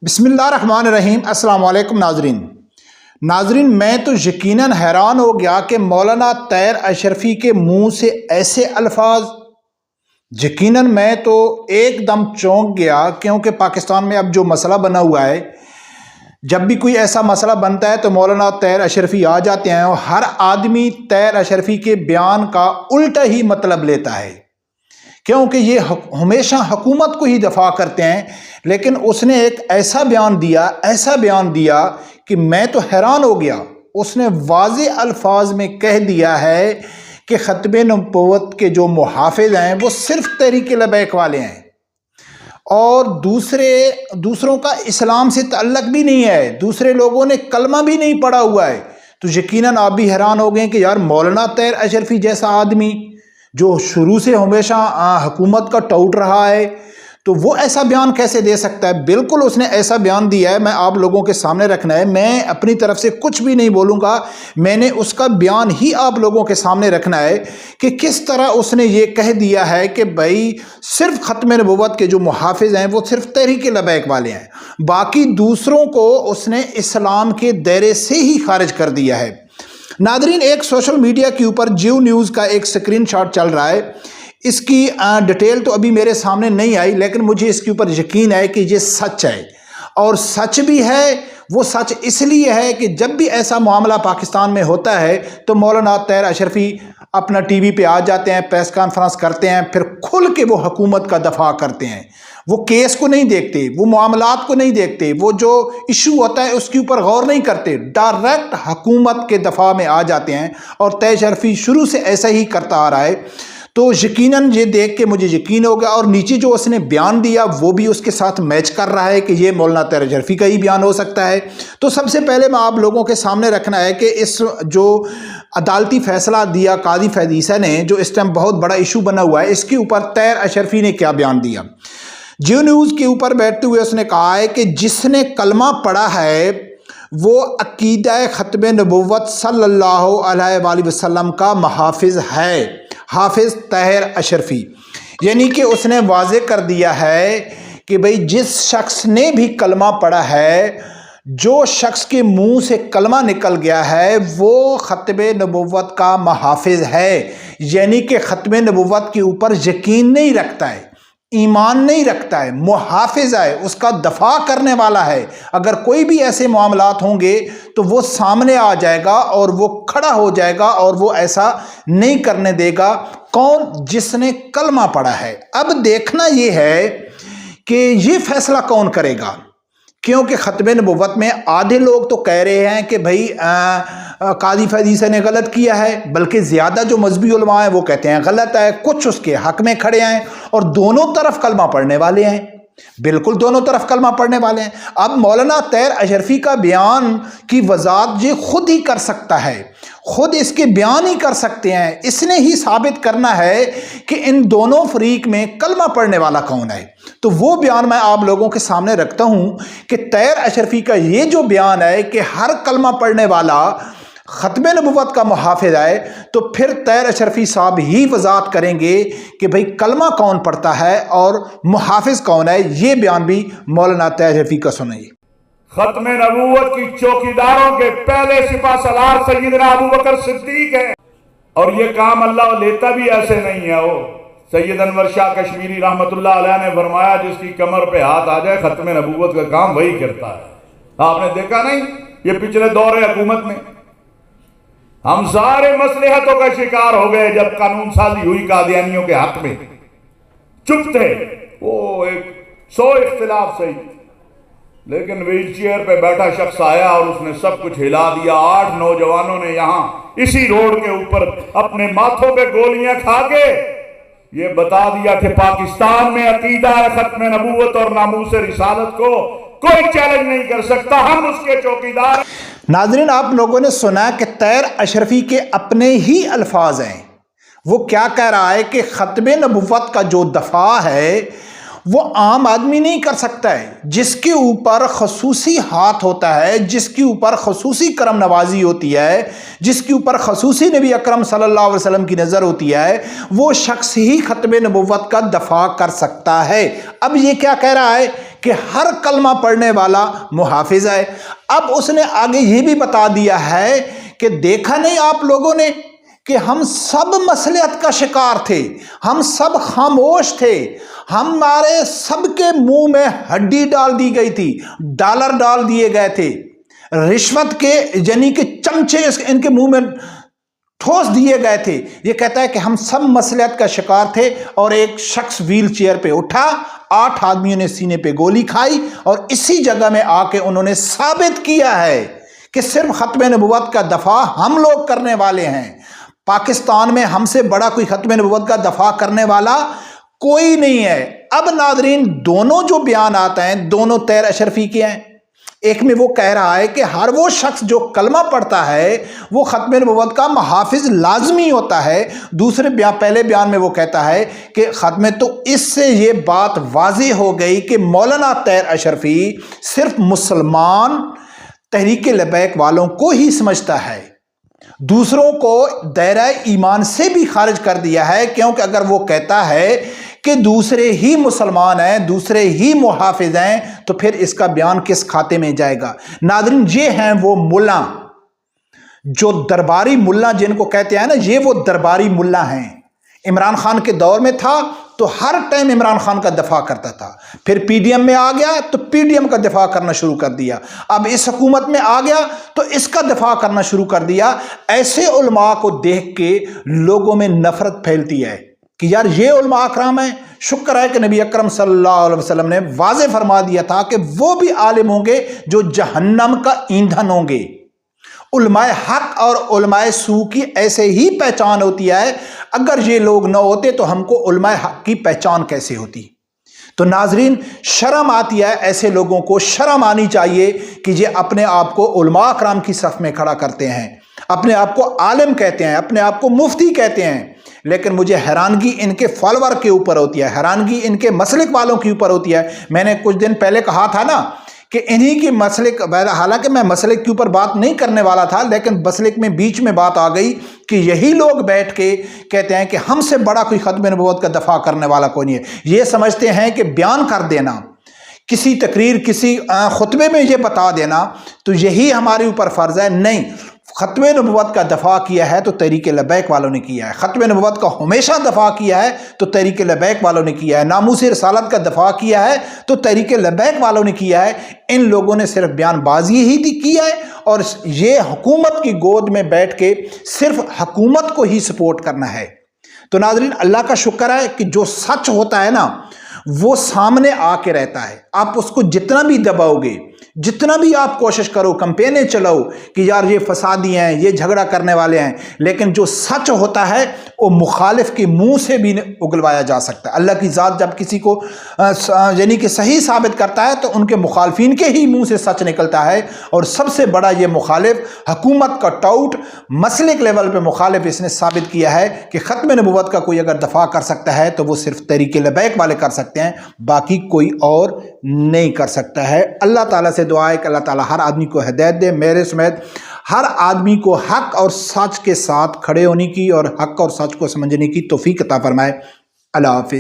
بسم اللہ الرحمن الرحیم۔ السلام علیکم ناظرین میں تو یقیناً حیران ہو گیا کہ مولانا طاہر اشرفی کے منہ سے ایسے الفاظ، یقیناً میں تو ایک دم چونک گیا، کیونکہ پاکستان میں اب جو مسئلہ بنا ہوا ہے، جب بھی کوئی ایسا مسئلہ بنتا ہے تو مولانا طاہر اشرفی آ جاتے ہیں اور ہر آدمی طاہر اشرفی کے بیان کا الٹا ہی مطلب لیتا ہے، کیونکہ یہ ہمیشہ حکومت کو ہی دفاع کرتے ہیں۔ لیکن اس نے ایک ایسا بیان دیا کہ میں تو حیران ہو گیا۔ اس نے واضح الفاظ میں کہہ دیا ہے کہ ختم نبوت کے جو محافظ ہیں وہ صرف تحریک لبیک والے ہیں، اور دوسروں کا اسلام سے تعلق بھی نہیں ہے، دوسرے لوگوں نے کلمہ بھی نہیں پڑھا ہوا ہے۔ تو یقیناً آپ بھی حیران ہو گئے کہ یار مولانا طاہر اشرفی جیسا آدمی جو شروع سے ہمیشہ حکومت کا ٹاؤٹ رہا ہے، تو وہ ایسا بیان کیسے دے سکتا ہے؟ بالکل اس نے ایسا بیان دیا ہے، میں آپ لوگوں کے سامنے رکھنا ہے، میں اپنی طرف سے کچھ بھی نہیں بولوں گا، میں نے اس کا بیان ہی آپ لوگوں کے سامنے رکھنا ہے کہ کس طرح اس نے یہ کہہ دیا ہے کہ بھائی صرف ختم نبوت کے جو محافظ ہیں وہ صرف تحریک لبیک والے ہیں، باقی دوسروں کو اس نے اسلام کے دائرے سے ہی خارج کر دیا ہے۔ ناظرین، ایک سوشل میڈیا کے اوپر جیو نیوز کا ایک سکرین شاٹ چل رہا ہے، اس کی ڈیٹیل تو ابھی میرے سامنے نہیں آئی، لیکن مجھے اس کے اوپر یقین ہے کہ یہ سچ ہے، اور سچ بھی ہے۔ وہ سچ اس لیے ہے کہ جب بھی ایسا معاملہ پاکستان میں ہوتا ہے تو مولانا طاہر اشرفی اپنا ٹی وی پہ آ جاتے ہیں، پریس کانفرنس کرتے ہیں، پھر کھل کے وہ حکومت کا دفاع کرتے ہیں۔ وہ کیس کو نہیں دیکھتے، وہ معاملات کو نہیں دیکھتے، وہ جو ایشو ہوتا ہے اس کے اوپر غور نہیں کرتے، ڈائریکٹ حکومت کے دفاع میں آ جاتے ہیں، اور طاہر اشرفی شروع سے ایسا ہی کرتا آ رہا ہے۔ تو یقیناً یہ دیکھ کے مجھے یقین ہو گیا، اور نیچے جو اس نے بیان دیا وہ بھی اس کے ساتھ میچ کر رہا ہے کہ یہ مولانا طاہر اشرفی کا ہی بیان ہو سکتا ہے۔ تو سب سے پہلے میں آپ لوگوں کے سامنے رکھنا ہے کہ اس جو عدالتی فیصلہ دیا قاضی فیض عیسیٰ نے، جو اس ٹائم بہت بڑا ایشو بنا ہوا ہے، اس کے اوپر طاہر اشرفی نے کیا بیان دیا۔ جیو نیوز کے اوپر بیٹھتے ہوئے اس نے کہا ہے کہ جس نے کلمہ پڑھا ہے وہ عقیدہ ختم نبوت صلی اللہ علیہ وآلہ وسلم کا محافظ ہے، حافظ طاہر اشرفی۔ یعنی کہ اس نے واضح کر دیا ہے کہ بھئی جس شخص نے بھی کلمہ پڑھا ہے، جو شخص کے منہ سے کلمہ نکل گیا ہے، وہ ختم نبوت کا محافظ ہے، یعنی کہ ختم نبوت کے اوپر یقین نہیں رکھتا ہے، ایمان نہیں رکھتا ہے، محافظ ہے، اس کا دفاع کرنے والا ہے۔ اگر کوئی بھی ایسے معاملات ہوں گے تو وہ سامنے آ جائے گا اور وہ کھڑا ہو جائے گا، اور وہ ایسا نہیں کرنے دے گا۔ کون؟ جس نے کلمہ پڑھا ہے۔ اب دیکھنا یہ ہے کہ یہ فیصلہ کون کرے گا، کیونکہ ختم نبوت میں آدھے لوگ تو کہہ رہے ہیں کہ بھائی قاضی فیض عیسیٰ نے غلط کیا ہے، بلکہ زیادہ جو مذہبی علماء ہیں وہ کہتے ہیں غلط ہے، کچھ اس کے حق میں کھڑے ہیں، اور دونوں طرف کلمہ پڑھنے والے ہیں، بالکل دونوں طرف کلمہ پڑھنے والے ہیں۔ اب مولانا طاہر اشرفی کا بیان کی وضاحت یہ خود ہی کر سکتا ہے، خود اس کے بیان ہی کر سکتے ہیں، اس نے ہی ثابت کرنا ہے کہ ان دونوں فریق میں کلمہ پڑھنے والا کون ہے۔ تو وہ بیان میں آپ لوگوں کے سامنے رکھتا ہوں کہ طاہر اشرفی کا یہ جو بیان ہے کہ ہر کلمہ پڑھنے والا ختم نبوت کا محافظ ہے، تو پھر طاہر اشرفی صاحب ہی وضاحت کریں گے کہ بھئی کلمہ کون پڑھتا ہے اور محافظ کون ہے۔ یہ بیان بھی مولانا طاہر اشرفی کا سنائیے۔ ختم نبوت کی چوکیداروں کے پہلے سپہ سالار سیدنا ابوبکر صدیق ہے، اور یہ کام اللہ لیتا بھی ایسے نہیں ہے۔ وہ سید انور شاہ کشمیری رحمت اللہ علیہ نے فرمایا جس کی کمر پہ ہاتھ آ جائے ختم نبوت کا کام وہی کرتا ہے۔ آپ نے دیکھا نہیں یہ پچھلے دور حکومت میں ہم سارے مصلحتوں کا شکار ہو گئے جب قانون سازی ہوئی قادیانیوں کے حق میں، چپ تھے، وہ ایک 100 اختلاف صحیح، لیکن ویل چیئر پہ بیٹھا شخص آیا اور اس نے سب کچھ ہلا دیا۔ 8 نوجوانوں نے یہاں اسی روڈ کے اوپر اپنے ماتھوں پہ گولیاں کھا کے یہ بتا دیا کہ پاکستان میں عقیدہ ختم نبوت اور ناموس رسالت کو کوئی چیلنج نہیں کر سکتا، ہم اس کے چوکیدار۔ ناظرین، آپ لوگوں نے سنا کہ طاہر اشرفی کے اپنے ہی الفاظ ہیں۔ وہ کیا کہہ رہا ہے کہ ختم نبوت کا جو دفاع ہے وہ عام آدمی نہیں کر سکتا ہے. جس کے اوپر خصوصی ہاتھ ہوتا ہے، جس کے اوپر خصوصی کرم نوازی ہوتی ہے، جس کے اوپر خصوصی نبی اکرم صلی اللہ علیہ وسلم کی نظر ہوتی ہے، وہ شخص ہی ختم نبوت کا دفاع کر سکتا ہے. اب یہ کیا کہہ رہا ہے کہ ہر کلمہ پڑھنے والا محافظ ہے. اب اس نے آگے یہ بھی بتا دیا ہے کہ دیکھا نہیں آپ لوگوں نے کہ ہم سب مصلحت کا شکار تھے، ہم سب خاموش تھے، ہمارے سب کے منہ میں ہڈی ڈال دی گئی تھی، ڈالر ڈال دیے گئے تھے، رشوت کے یعنی کہ چمچے ان کے منہ میں ٹھوس دیے گئے تھے. یہ کہتا ہے کہ ہم سب مصلحت کا شکار تھے، اور ایک شخص ویل چیئر پہ اٹھا، 8 آدمیوں نے سینے پہ گولی کھائی، اور اسی جگہ میں آ کے انہوں نے ثابت کیا ہے کہ صرف ختم نبوت کا دفاع ہم لوگ کرنے والے ہیں. پاکستان میں ہم سے بڑا کوئی ختم نبوت کا دفاع کرنے والا کوئی نہیں ہے. اب ناظرین، دونوں جو بیان آتے ہیں دونوں طاہر اشرفی کے ہیں. ایک میں وہ کہہ رہا ہے کہ ہر وہ شخص جو کلمہ پڑھتا ہے وہ ختم نبوت کا محافظ لازمی ہوتا ہے. دوسرے پہلے بیان میں وہ کہتا ہے کہ ختم، تو اس سے یہ بات واضح ہو گئی کہ مولانا طاہر اشرفی صرف مسلمان تحریک لبیک والوں کو ہی سمجھتا ہے، دوسروں کو دائرہ ایمان سے بھی خارج کر دیا ہے. کیونکہ اگر وہ کہتا ہے کہ دوسرے ہی مسلمان ہیں، دوسرے ہی محافظ ہیں، تو پھر اس کا بیان کس کھاتے میں جائے گا؟ ناظرین، یہ ہیں وہ ملا، جو درباری ملا جن کو کہتے ہیں نا، یہ وہ درباری ملا ہیں. عمران خان کے دور میں تھا تو ہر ٹائم عمران خان کا دفاع کرتا تھا، پھر پی ڈی ایم میں آ گیا تو پی ڈی ایم کا دفاع کرنا شروع کر دیا، اب اس حکومت میں آ گیا تو اس کا دفاع کرنا شروع کر دیا. ایسے علماء کو دیکھ کے لوگوں میں نفرت پھیلتی ہے کہ یار یہ علماء اکرام ہیں. شکر ہے کہ نبی اکرم صلی اللہ علیہ وسلم نے واضح فرما دیا تھا کہ وہ بھی عالم ہوں گے جو جہنم کا ایندھن ہوں گے. علماء حق اور علماء سو کی ایسے ہی پہچان ہوتی ہے. اگر یہ لوگ نہ ہوتے تو ہم کو علماء حق کی پہچان کیسے ہوتی؟ تو ناظرین، شرم آتی ہے، ایسے لوگوں کو شرم آنی چاہیے کہ یہ اپنے آپ کو علماء اکرام کی صف میں کھڑا کرتے ہیں، اپنے آپ کو عالم کہتے ہیں، اپنے آپ کو مفتی کہتے ہیں. لیکن مجھے حیرانگی ان کے فالوور کے اوپر ہوتی ہے، حیرانگی ان کے مسلک والوں کے اوپر ہوتی ہے. میں نے کچھ دن پہلے کہا تھا نا کہ انہی کی مسلک، حالانکہ میں مسلک کے اوپر بات نہیں کرنے والا تھا، لیکن مسلک میں بیچ میں بات آ گئی کہ یہی لوگ بیٹھ کے کہتے ہیں کہ ہم سے بڑا کوئی ختم نبوت کا دفاع کرنے والا کوئی نہیں ہے. یہ سمجھتے ہیں کہ بیان کر دینا، کسی تقریر، کسی خطبے میں یہ بتا دینا تو یہی ہمارے اوپر فرض ہے. نہیں، ختم نبوت کا دفاع کیا ہے تو تحریک لبیک والوں نے کیا ہے. ختم نبوت کا ہمیشہ دفاع کیا ہے تو تحریک لبیک والوں نے کیا ہے. ناموس رسالت کا دفاع کیا ہے تو تحریک لبیک والوں نے کیا ہے. ان لوگوں نے صرف بیان بازی ہی کی ہے، اور یہ حکومت کی گود میں بیٹھ کے صرف حکومت کو ہی سپورٹ کرنا ہے. تو ناظرین، اللہ کا شکر ہے کہ جو سچ ہوتا ہے نا وہ سامنے آ کے رہتا ہے. آپ اس کو جتنا بھی دباؤ گے، جتنا بھی آپ کوشش کرو، کمپینیں چلاؤ کہ یار یہ فسادی ہیں، یہ جھگڑا کرنے والے ہیں، لیکن جو سچ ہوتا ہے وہ مخالف کے منہ سے بھی اگلوایا جا سکتا ہے. اللہ کی ذات جب کسی کو یعنی کہ صحیح ثابت کرتا ہے تو ان کے مخالفین کے ہی منہ سے سچ نکلتا ہے. اور سب سے بڑا یہ مخالف حکومت کا ٹاؤٹ، مسلک لیول پہ مخالف اس نے ثابت کیا ہے کہ ختم نبوت کا کوئی اگر دفاع کر سکتا ہے تو وہ صرف تحریک لبیک والے کر سکتے ہیں، باقی کوئی اور نہیں کر سکتا ہے. اللہ تعالیٰ سے دعا ہے کہ اللہ تعالیٰ ہر آدمی کو ہدایت دے، میرے سمیت ہر آدمی کو حق اور سچ کے ساتھ کھڑے ہونے کی اور حق اور سچ کو سمجھنے کی توفیق عطا فرمائے. اللہ حافظ.